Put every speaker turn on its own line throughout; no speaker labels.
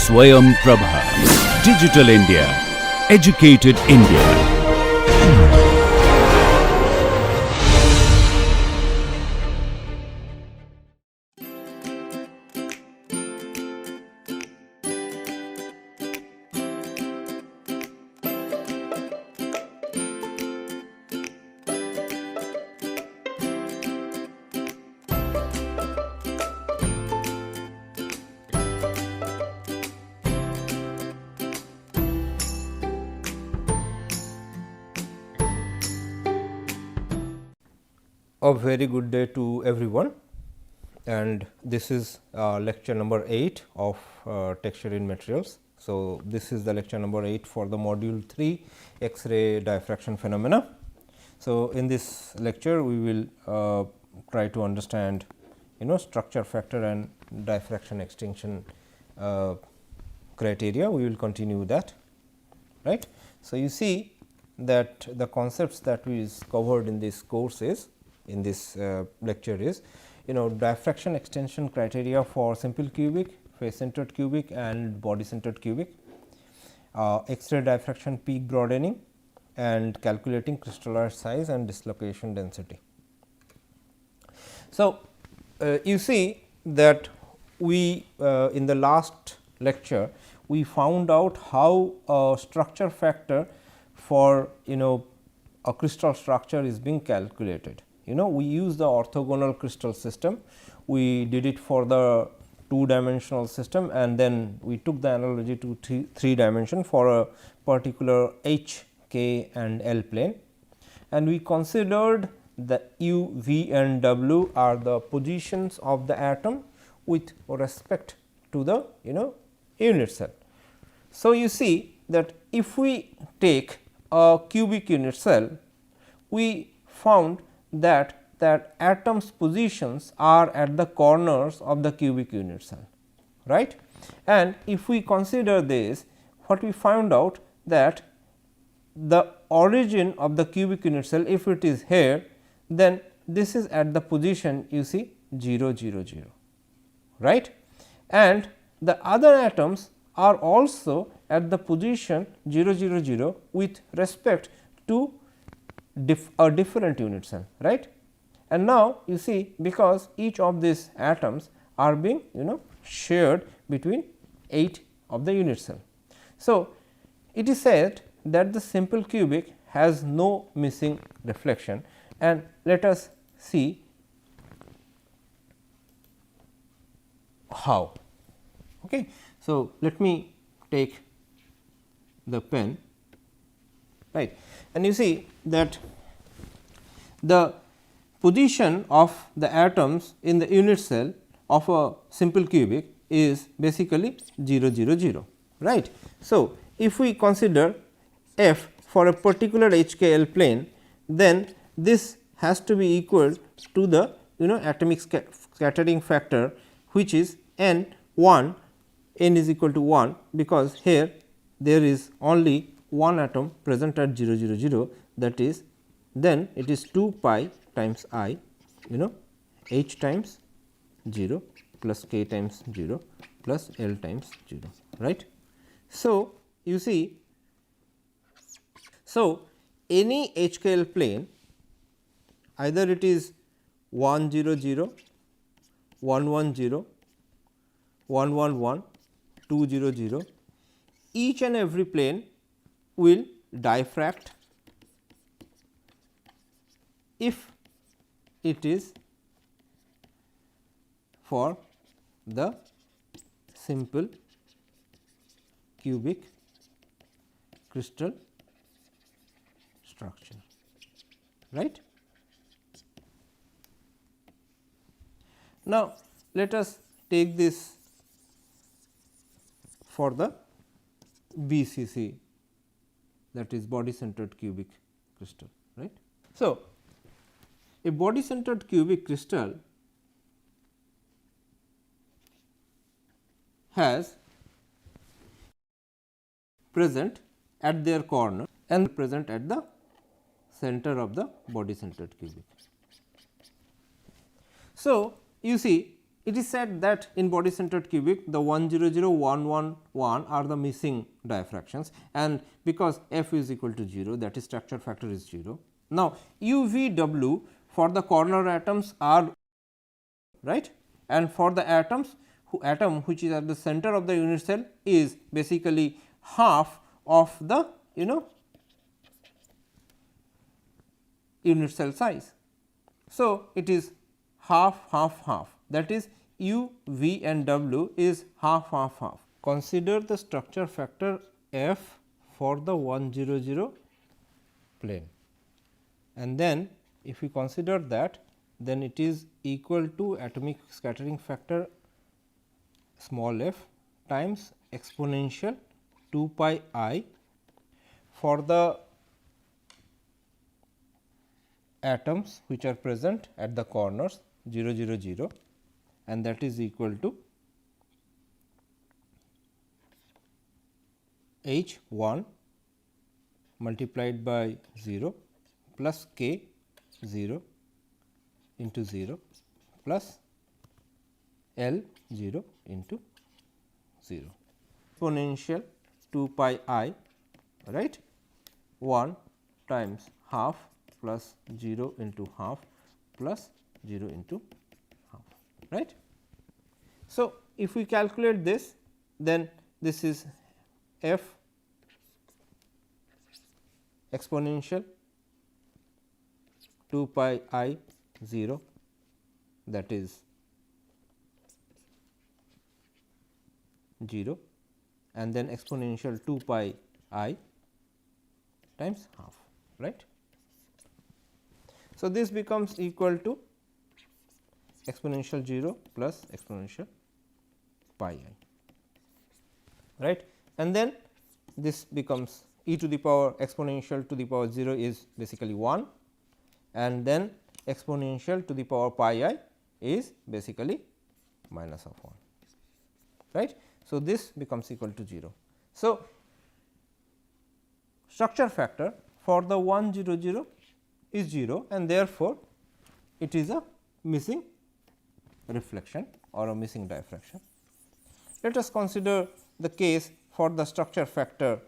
Swayam Prabha. Digital India. Educated India.
A very good day to everyone, and this is lecture number 8 of texture in materials. So, this is the lecture number 8 for the module 3 X-ray diffraction phenomena. So, in this lecture we will try to understand structure factor and diffraction extinction criteria. We will continue that, right. So, you see that the concepts that we covered in this course is in this lecture is diffraction extension criteria for simple cubic, face centered cubic and body centered cubic, X-ray diffraction peak broadening and calculating crystalloid size and dislocation density. So, you see that we in the last lecture we found out how a structure factor for a crystal structure is being calculated. We use the orthogonal crystal system, we did it for the 2-dimensional system and then we took the analogy to 3 dimension for a particular H, K and L plane, and we considered the U, V and W are the positions of the atom with respect to the unit cell. So, you see that if we take a cubic unit cell, we found that atoms positions are at the corners of the cubic unit cell, right. And if we consider this, what we found out that the origin of the cubic unit cell, if it is here, then this is at the position you see 0 0 0, right, and the other atoms are also at the position 0 0 0 with respect to a different unit cell, right. And now, you see because each of these atoms are being shared between 8 of the unit cell. So, it is said that the simple cubic has no missing reflection, and let us see how. Okay. So, let me take the pen, right, and you see that the position of the atoms in the unit cell of a simple cubic is basically 0 0 0, right. So, if we consider f for a particular HKL plane, then this has to be equal to the atomic scattering factor, which is n 1, n is equal to 1, because here there is only one atom present at 0 0 0, that is then it is 2 pi times I h times 0 plus k times 0 plus L times 0, right. So, you see, so any HKL plane, either it is 1 0 0, 1 1 0, 1 1 1, 2 0 0, each and every plane will diffract if it is for the simple cubic crystal structure, right. Now, let us take this for the BCC, that is body centered cubic crystal, right. So, a body centered cubic crystal has present at their corner and present at the center of the body centered cubic. So, you see it is said that in body centered cubic the 100, 111 are the missing diffractions, and because f is equal to 0, that is structure factor is 0. Now, u v w for the corner atoms are right, and for the atoms atom which is at the center of the unit cell is basically half of the unit cell size. So, it is half half half, that is u, v and w is half half half. Consider the structure factor f for the 100 plane, and then if we consider that, then it is equal to atomic scattering factor small f times exponential 2 pi I for the atoms which are present at the corners 0 0 0, and that is equal to H 1 multiplied by 0 plus k 0 into 0 plus L 0 into 0 exponential 2 pi I, right, 1 times half plus 0 into half plus 0 into half, right. So, if we calculate this, then this is f exponential 2 pi I 0, that is 0, and then exponential 2 pi I times half, right. So, this becomes equal to exponential 0 plus exponential pi I, right, and then this becomes e to the power exponential to the power 0 is basically 1, and then exponential to the power pi I is basically minus of 1, right. So, this becomes equal to 0. So, structure factor for the 100 is 0, and therefore, it is a missing reflection or a missing diffraction. Let us consider the case for the structure factor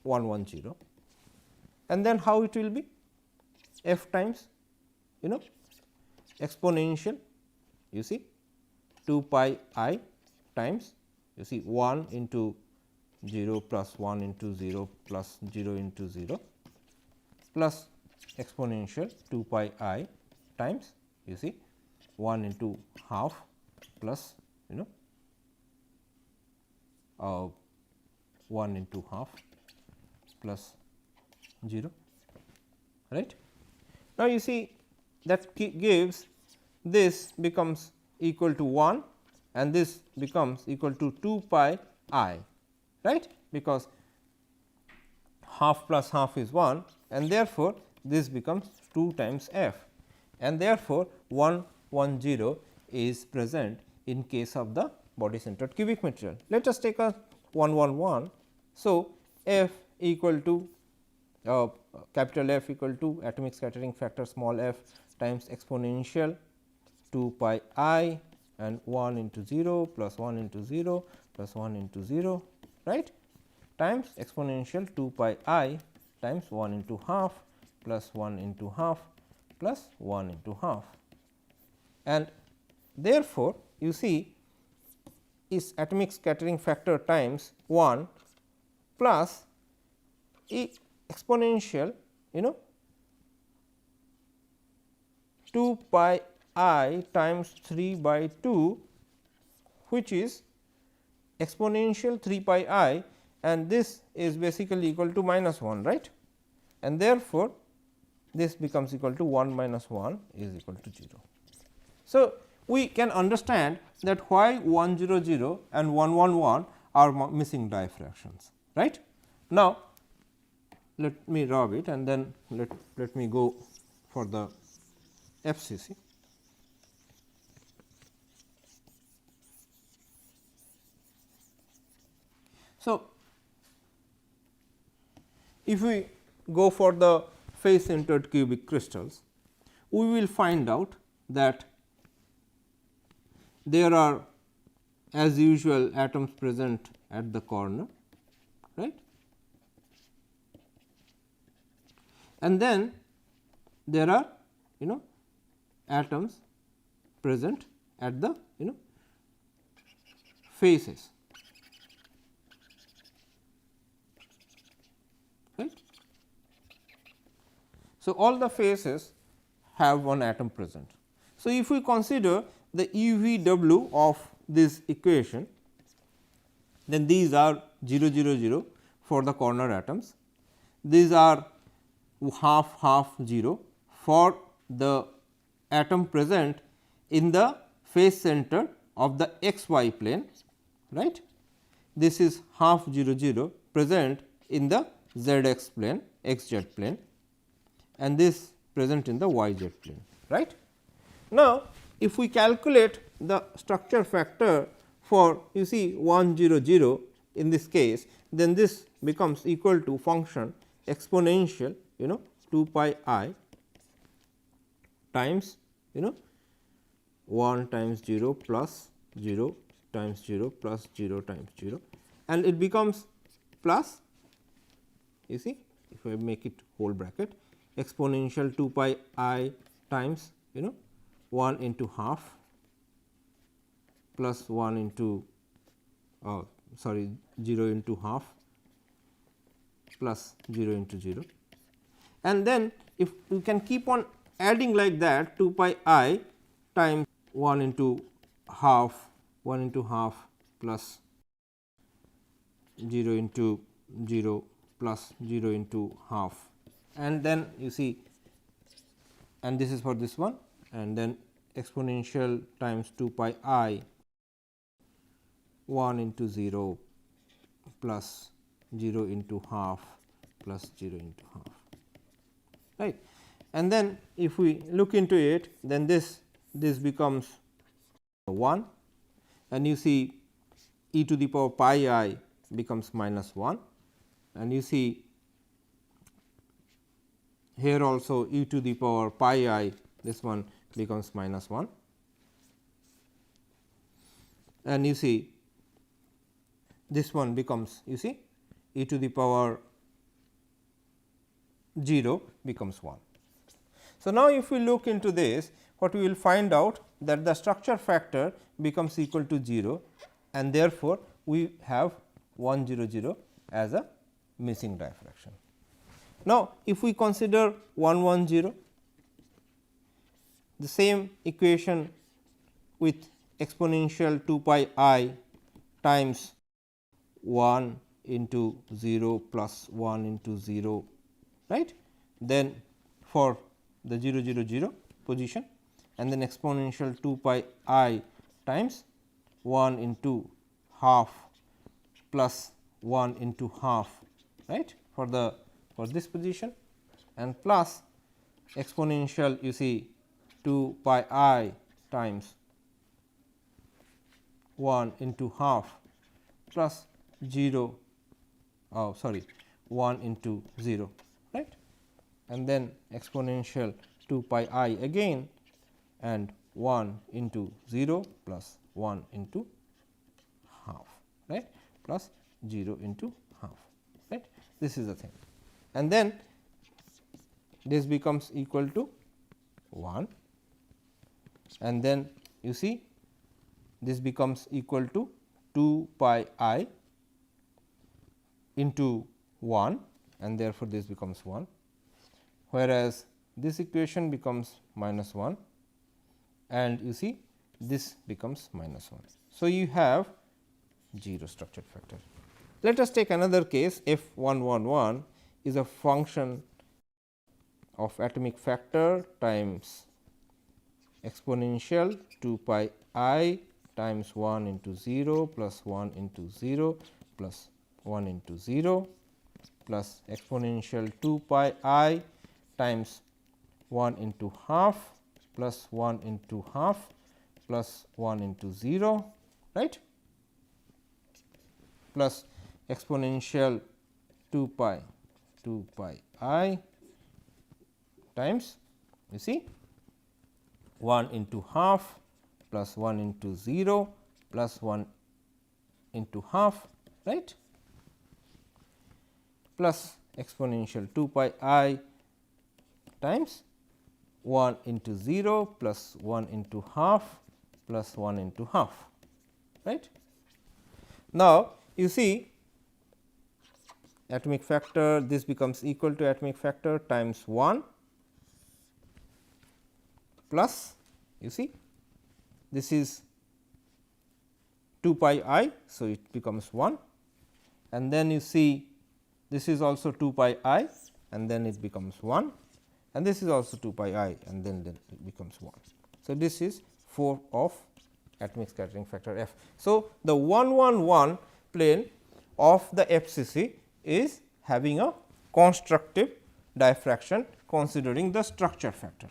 110, and then how it will be f times exponential you see 2 pi I times you see 1 into 0 plus 1 into 0 plus 0 into 0 plus exponential 2 pi I times you see 1 into half plus 1 into half plus 0, right. Now, you see that gives this becomes equal to 1, and this becomes equal to 2 pi I, right, because half plus half is 1, and therefore, this becomes 2 times f, and therefore, 110 is present in case of the body centered cubic material. Let us take a 111. So, f equal to capital F equal to atomic scattering factor small f times exponential 2 pi I and 1 into 0 plus 1 into 0 plus 1 into 0, right, times exponential 2 pi I times 1 into half plus 1 into half plus 1 into half, and therefore, you see is atomic scattering factor times 1 plus exponential 2 pi I times 3 by 2, which is exponential 3 pi I, and this is basically equal to minus 1, right, and therefore, this becomes equal to 1 minus 1 is equal to 0. So, we can understand that why 100 and 111 are missing diffractions, right. Now, let me rub it and then let me go for the FCC. So, if we go for the face centered cubic crystals, we will find out that there are as usual atoms present at the corner, right, and then there are atoms present at the faces, right. So, all the faces have one atom present. So, if we consider the UVW of this equation, then these are 0 0 0 for the corner atoms, these are half half 0 for the atom present in the face center of the xy plane, right. This is half 0 0 present in the zx plane, xz plane, and this present in the yz plane, right. Now, if we calculate the structure factor for 1 0 0 in this case, then this becomes equal to function exponential 2 pi I times 1 times 0 plus 0 times 0 plus 0 times 0, and it becomes plus, if I make it whole bracket, exponential 2 pi I times 1 into half plus 1 into 0 into half plus 0 into 0, and then if we can keep on adding like that, 2 pi I times 1 into half plus 0 into 0 plus 0 into half, and then and this is for this one, and then exponential times 2 pi I 1 into 0 plus 0 into half plus 0 into half, right. And then if we look into it, then this becomes 1, and e to the power pi I becomes minus 1, and here also e to the power pi I, this one becomes minus 1, and this one becomes e to the power 0 becomes 1. So, now if we look into this, what we will find out that the structure factor becomes equal to 0, and therefore, we have 1 0 0 as a missing diffraction. Now, if we consider 1 1 0, the same equation with exponential 2 pi I times 1 into 0 plus 1 into 0, right. Then for the 0 0 0 position, and then exponential 2 pi I times 1 into half plus 1 into half, right, for this position, and plus exponential 2 pi I times 1 into half plus 1 into 0, right, and then exponential 2 pi I again, and 1 into 0 plus 1 into half, right, plus 0 into half, right. This is the thing, and then this becomes equal to 1, and then this becomes equal to 2 pi I into 1, and therefore, this becomes 1, whereas this equation becomes minus 1, and this becomes minus 1. So, you have 0 structure factor. Let us take another case, f 1 1 1 is a function of atomic factor times exponential 2 pi I times 1 into 0 plus 1 into 0 plus 1 into 0 plus exponential 2 pi I times 1 into half plus 1 into half plus 1 into 0, right, plus exponential 2 pi I times 1 into half plus 1 into 0 plus 1 into half, right, plus exponential 2 pi I times 1 into 0 plus 1 into half plus 1 into half, right. Now, you see atomic factor, this becomes equal to atomic factor times 1 plus, you see this is 2 pi I. So, it becomes 1 and then you see this is also 2 pi I and then it becomes 1 and this is also 2 pi I and then it becomes 1. So, this is 4 of atomic scattering factor f. So, the 1 1 1 plane of the FCC is having a constructive diffraction considering the structure factor.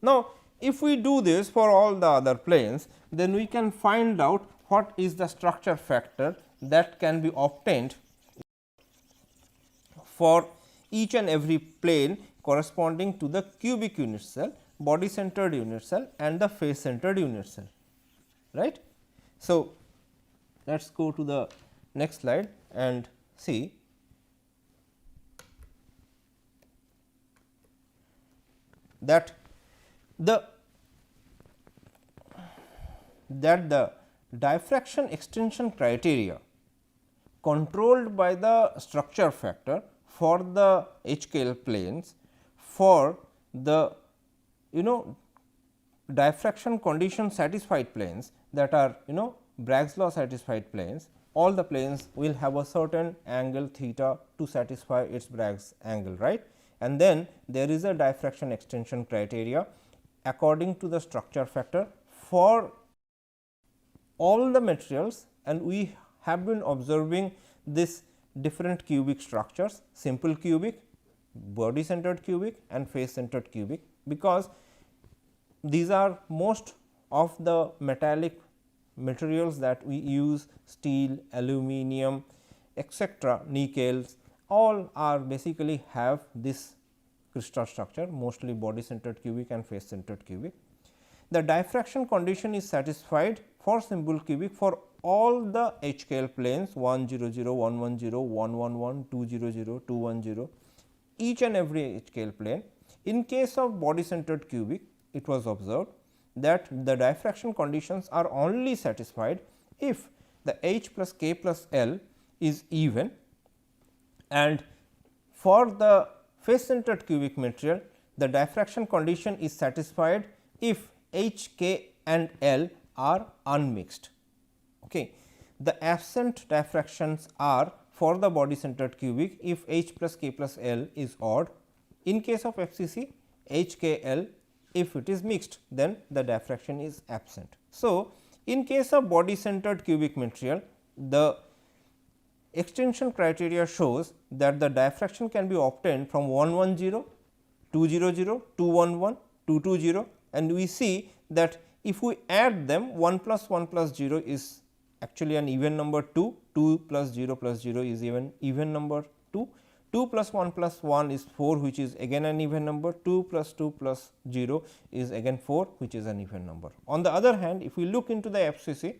Now, if we do this for all the other planes, then we can find out what is the structure factor that can be obtained for each and every plane corresponding to the cubic unit cell, body centered unit cell and the face centered unit cell, right. So, let us go to the next slide and see that the diffraction extinction criteria controlled by the structure factor for the HKL planes for the diffraction condition satisfied planes, that are Bragg's law satisfied planes, all the planes will have a certain angle theta to satisfy its Bragg's angle, right. And then there is a diffraction extension criteria according to the structure factor for all the materials, and we have been observing this different cubic structures, simple cubic, body centered cubic and face centered cubic, because these are most of the metallic materials that we use, steel, aluminum, etc., nickels, all are basically have this crystal structure, mostly body centered cubic and face centered cubic. The diffraction condition is satisfied for simple cubic for all the HKL planes 100, 110, 111, 200, 210, each and every HKL plane. In case of body centered cubic, it was observed that the diffraction conditions are only satisfied if the H plus K plus L is even, and for the face centered cubic material the diffraction condition is satisfied if H, K and L are unmixed. Okay. The absent diffractions are for the body centered cubic if H plus K plus L is odd. In case of FCC, H, K, L, if it is mixed, then the diffraction is absent. So, in case of body centered cubic material, the extension criteria shows that the diffraction can be obtained from 110, 200, 211, 220, and we see that if we add them 1 plus 1 plus 0 is actually an even number 2, 2 plus 0 plus 0 is even number 2, 2 plus 1 plus 1 is 4, which is again an even number, 2 plus 2 plus 0 is again 4, which is an even number. On the other hand, if we look into the FCC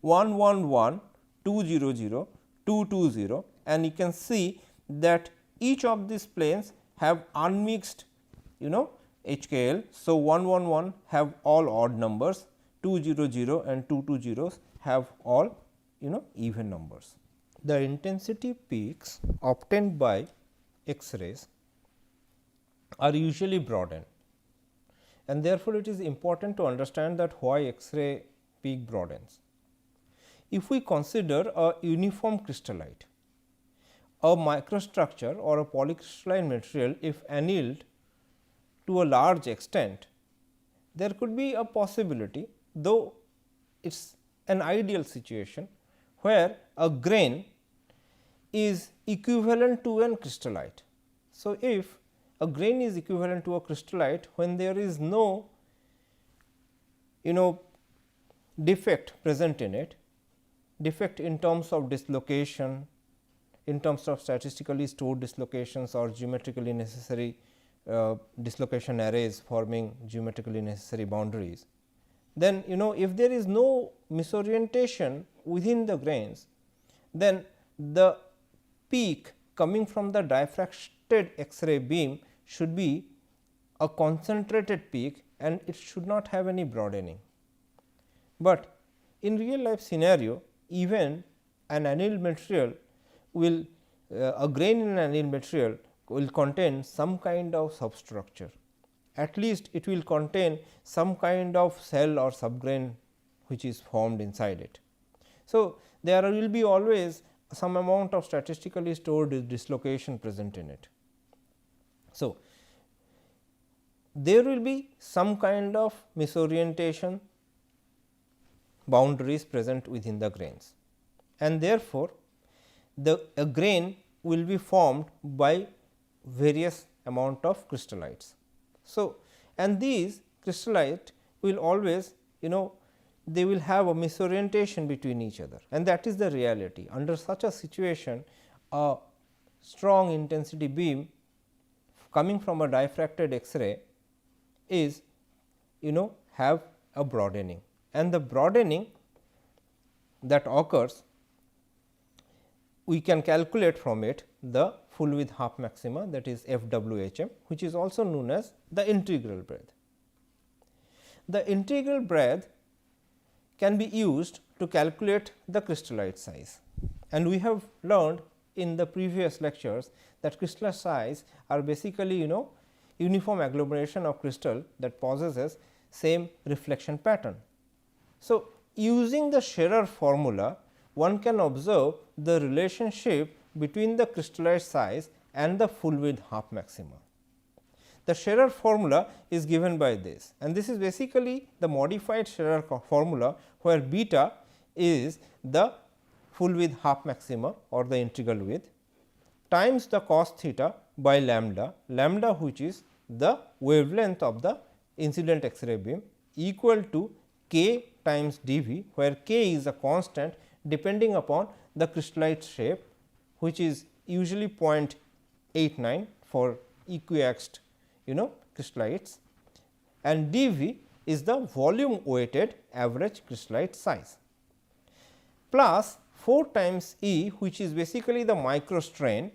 111, 200, 220, and you can see that each of these planes have unmixed HKL. So, 111 have all odd numbers, 200 and 220 have all even numbers. The intensity peaks obtained by X-rays are usually broadened, and therefore, it is important to understand that why X-ray peak broadens. If we consider a uniform crystallite, a microstructure or a polycrystalline material, if annealed to a large extent, there could be a possibility, though it is an ideal situation, where a grain is equivalent to an crystallite. So, if a grain is equivalent to a crystallite, when there is no defect present in it, defect in terms of dislocation, in terms of statistically stored dislocations or geometrically necessary dislocation arrays forming geometrically necessary boundaries, then if there is no misorientation within the grains, then the peak coming from the diffracted X-ray beam should be a concentrated peak and it should not have any broadening. But in real life scenario, even an annealed material will a grain in an annealed material will contain some kind of substructure. At least it will contain some kind of cell or subgrain which is formed inside it. So, there will be always some amount of statistically stored dislocation present in it. So, there will be some kind of misorientation boundaries present within the grains, and therefore, a grain will be formed by various amount of crystallites. So, and these crystallite will always they will have a misorientation between each other, and that is the reality. Under such a situation, a strong intensity beam coming from a diffracted X-ray is have a broadening, and the broadening that occurs, we can calculate from it the full width half maxima, that is FWHM, which is also known as the integral breadth. The integral breadth can be used to calculate the crystallite size, and we have learned in the previous lectures that crystal size are basically uniform agglomeration of crystal that possesses same reflection pattern. So, using the Scherrer formula, one can observe the relationship between the crystallite size and the full width half maxima. The Scherrer formula is given by this, and this is basically the modified Scherrer formula, where beta is the full width half maxima or the integral width times the cos theta by lambda, lambda which is the wavelength of the incident X-ray beam, equal to k times dV, where k is a constant depending upon the crystallite shape, which is usually 0.89 for equiaxed crystallites, and dV is the volume weighted average crystallite size, plus 4 times E, which is basically the microstrain,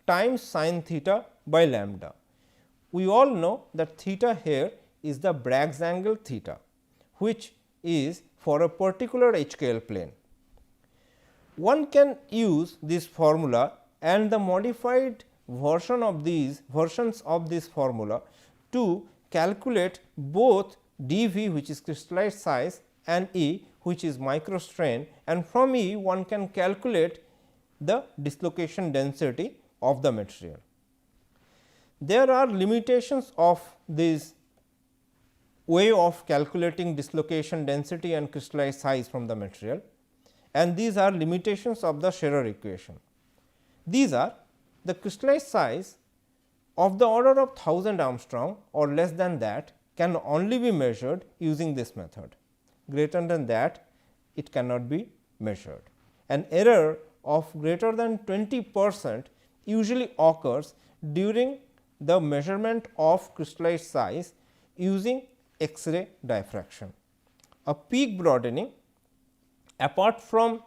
times sin theta by lambda. We all know that theta here is the Bragg's angle theta, which is for a particular HKL plane. One can use this formula and the modified versions of this formula to calculate both dV, which is crystallite size, and E, which is microstrain, and from E one can calculate the dislocation density of the material. There are limitations of this way of calculating dislocation density and crystallite size from the material, and these are limitations of the Scherrer equation. These are the crystallite size of the order of 1000 Armstrong or less than that can only be measured using this method. Greater than that, it cannot be measured. An error of greater than 20% usually occurs during the measurement of crystallite size using X-ray diffraction. A peak broadening, apart from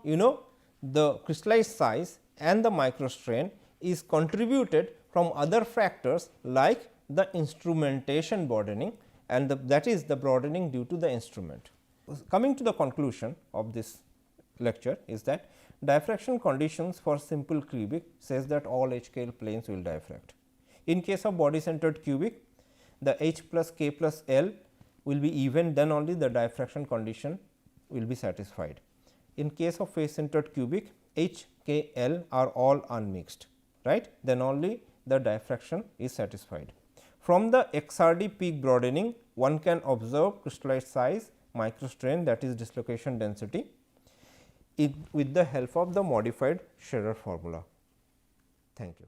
the crystallite size and the microstrain, is contributed from other factors like the instrumentation broadening, and that is the broadening due to the instrument. Coming to the conclusion of this lecture is that diffraction conditions for simple cubic says that all HKL planes will diffract. In case of body centered cubic, the H plus K plus L will be even, then only the diffraction condition will be satisfied. In case of face centered cubic, H, K, L are all unmixed, right, then only the diffraction is satisfied. From the XRD peak broadening, one can observe crystallite size, microstrain, that is dislocation density, with the help of the modified Scherrer formula. Thank you.